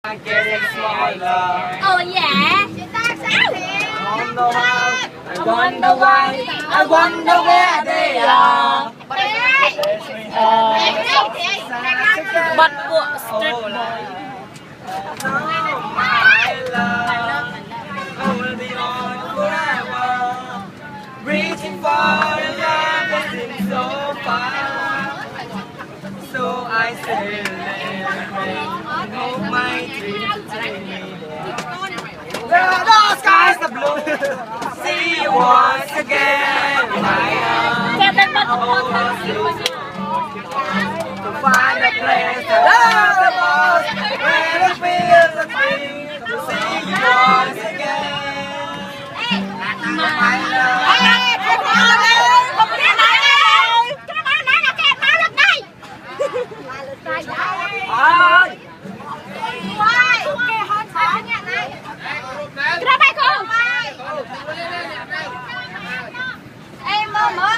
Getting smaller. Oh yeah. I wonder why. I wonder where they are. But what street boy? My love, I will be on forever. Reaching for a love that seems so far. So I say, hope my dreams take me there. The skies are blue. See you once again, my arms. To find a place to love the most, where it feels the thing. To see you once again, my love. Em